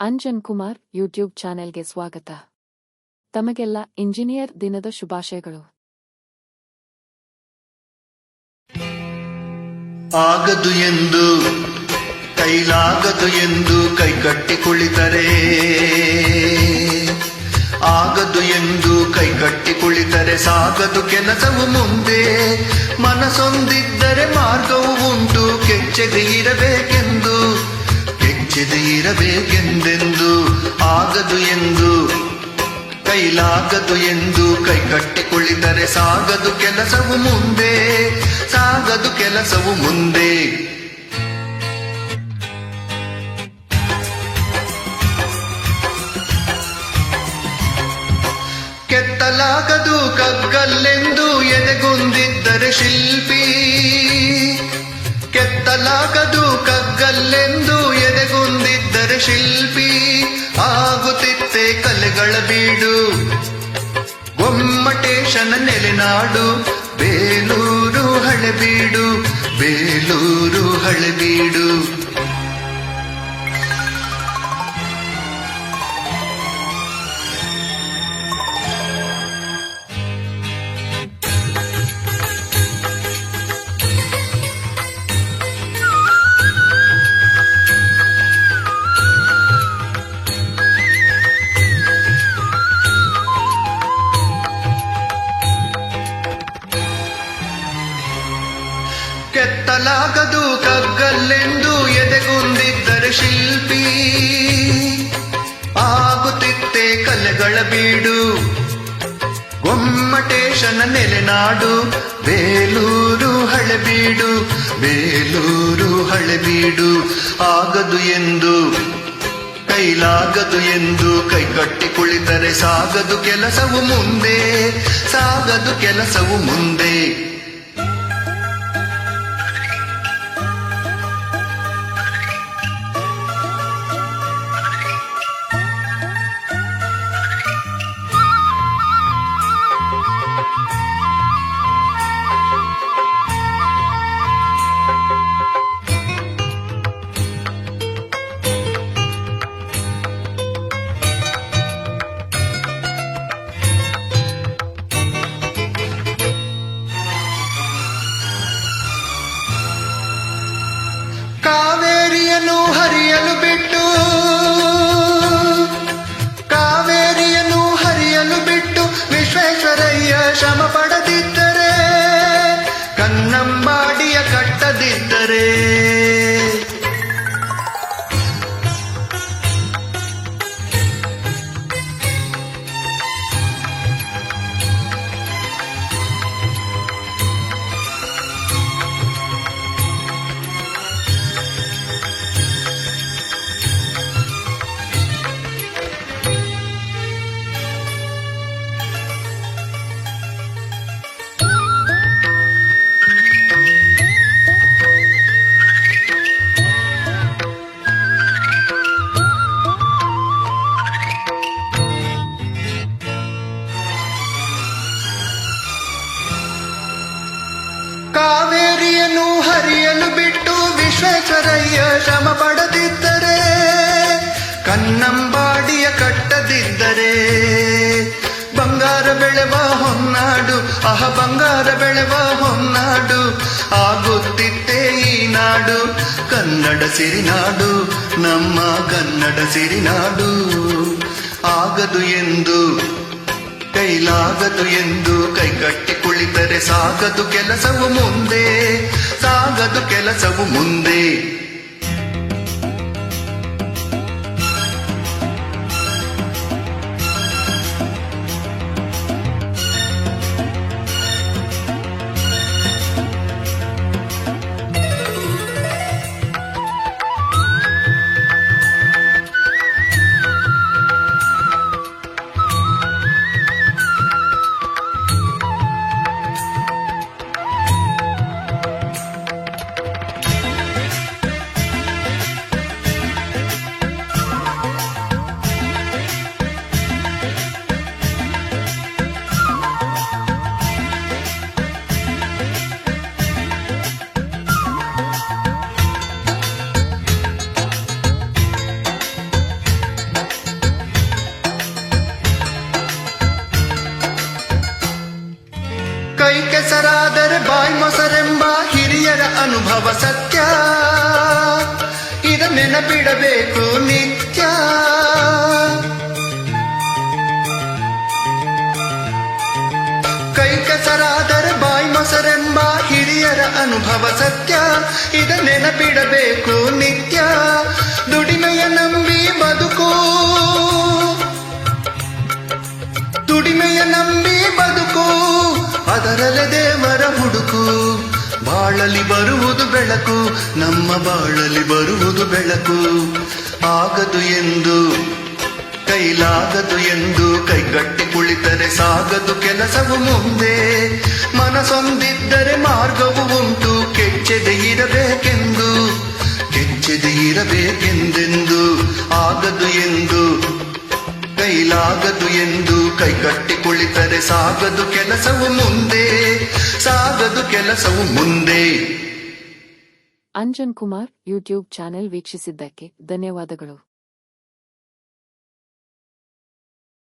Anjan Kumar YouTube ಚಾನೆಲ್ಗೆ ಸ್ವಾಗತ. ತಮಗೆಲ್ಲ ಇಂಜಿನಿಯರ್ ದಿನದ ಶುಭಾಶಯಗಳು. ಆಗದು ಎಂದು ಕೈಲಾಗದು ಎಂದು ಕೈಕಟ್ಟಿ ಕುಳಿತರೆ, ಆಗದು ಎಂದು ಕೈಕಟ್ಟಿ ಕುಳಿತರೆ ಸಾಗದು ಕೆಲಸವು ಮುಂದೆ. ಮನಸೊಂದಿದ್ದರೆ ಮಾರ್ಗವು ಉಂಟು, ಕೆಚ್ಚದೆ ಇರಬೇಕೆಂದು ಕೆಚ್ಚದೆ ಇರಬೇಕೆಂದೆಂದು. ಆಗದು ಎಂದು ಕೈಲಾಗದು ಎಂದು ಕೈಕಟ್ಟಿ ಕುಳಿತರೆ ಸಾಗದು ಕೆಲಸವು ಮುಂದೆ, ಸಾಗದು ಕೆಲಸವು ಮುಂದೆ. ಕೆತ್ತಲಾಗದು ಕಗ್ಗಲ್ಲೆಂದು ಎದೆಗುಂದಿದ್ದರೆ ಶಿಲ್ಪಿ, ಕೆತ್ತಲಾಗದು ಕಗ್ಗಲ್ಲೆಂದು ಎದೆಗುಂದಿದ್ದರೆ ಶಿಲ್ಪಿ. ಆಗುತ್ತಿತ್ತೆ ಕಲೆಗಳ ಬೀಡು, ಗೊಮ್ಮಟೇಶನ ನೆಲೆನಾಡು, ಬೇಲೂರು ಹಳೆಬೀಡು, ಬೇಲೂರು ಹಳೆಬೀಡು. ಕೆತ್ತಲಾಗದು ಕಗ್ಗಲ್ಲೆಂದು ಎದೆಗುಂದಿದ್ದರೆ ಶಿಲ್ಪಿ. ಆಗುತ್ತಿತ್ತೆ ಕಲೆಗಳ ಬೀಡು, ಗೊಮ್ಮಟೇಶನ ನೆಲೆನಾಡು, ಬೇಲೂರು ಹಳೆಬೀಡು, ಬೇಲೂರು ಹಳೆಬೀಡು. ಆಗದು ಎಂದು ಕೈಲಾಗದು ಎಂದು ಕೈಕಟ್ಟಿ ಕುಳಿತರೆ ಸಾಗದು ಕೆಲಸವು ಮುಂದೆ, ಸಾಗದು ಕೆಲಸವು ಮುಂದೆ. ಕಾವೇರಿಯನ್ನು ಹರಿಯಲು ಬಿಟ್ಟು, ಕಾವೇರಿಯನ್ನು ಹರಿಯಲು ಬಿಟ್ಟು ವಿಶ್ವೇಶ್ವರಯ್ಯ ಶ್ರಮ ಪಡದಿದ್ದರೆ, ಕನ್ನಂಬಾಡಿಯ ಕಟ್ಟದಿದ್ದರೆ, ಕಾವೇರಿಯನ್ನು ಹರಿಯಲು ಬಿಟ್ಟು ವಿಶ್ವೇಶ್ವರಯ್ಯ ಶ್ರಮ ಪಡದಿದ್ದರೆ, ಕನ್ನಂಬಾಡಿಯ ಕಟ್ಟದಿದ್ದರೆ, ಬಂಗಾರ ಬೆಳೆವ ಹೊನ್ನಾಡು, ಬಂಗಾರ ಬೆಳೆವ ಹೊನ್ನಾಡು ಆಗುತ್ತಿತ್ತೇ ಈ ನಾಡು. ಕನ್ನಡ ಸಿರಿನಾಡು, ನಮ್ಮ ಕನ್ನಡ ಸಿರಿನಾಡು. ಆಗದು ಎಂದು ಕೈಲಾಗದು ಎಂದು ಕೈಕಟ್ಟಿ ಕುಳಿತರೆ ಸಾಗದು ಕೆಲಸವು ಮುಂದೆ, ಸಾಗದು ಕೆಲಸವು ಮುಂದೆ. ನೆನಪಿಡಬೇಕು ನಿತ್ಯ. ಕೈ ಕೆಸರಾದರೆ ಬಾಯಿ ಮೊಸರೆಂಬ ಹಿರಿಯರ ಅನುಭವ ಸತ್ಯ. ಇದ ನೆನಪಿಡಬೇಕು ನಿತ್ಯ. ದುಡಿಮೆಯ ನಂಬಿ ಬದುಕು, ದುಡಿಮೆಯ ನಂಬಿ ಬದುಕು, ಅದರಲ್ಲೇ ದೇವರ ಹುಡುಕು. ಬಾಳಲಿ ಬರುವುದು ಬೆಳಕು, ನಮ್ಮ ಬಾಳಲಿ ಬರುವುದು ಬೆಳಕು. ಆಗದು ಎಂದು ಕೈಲಾಗದು ಎಂದು ಕೈಗಟ್ಟಿ ಕುಳಿತರೆ ಸಾಗದು ಕೆಲಸವು ಮುಂದೆ. ಮನಸೊಂದಿದ್ದರೆ ಮಾರ್ಗವು ಉಂಟು, ಕೆಚ್ಚದೆ ಇರಬೇಕೆಂದು, ಕೆಚ್ಚದೆ ಇರಬೇಕೆಂದೆಂದು. ಆಗದು ಎಂದು ಕೈಲಾಗದು ಎಂದು ಕೈಗಟ್ಟಿ ಕುಳಿತರೆ ಸಾಗದು ಕೆಲಸವು ಮುಂದೆ, ಸಾಗದು ಕೆಲಸವು ಮುಂದೆ. ಅಂಜನ್ ಕುಮಾರ್ ಯೂಟ್ಯೂಬ್ ಚಾನೆಲ್ ವೀಕ್ಷಿಸಿದ್ದಕ್ಕೆ ಧನ್ಯವಾದಗಳು.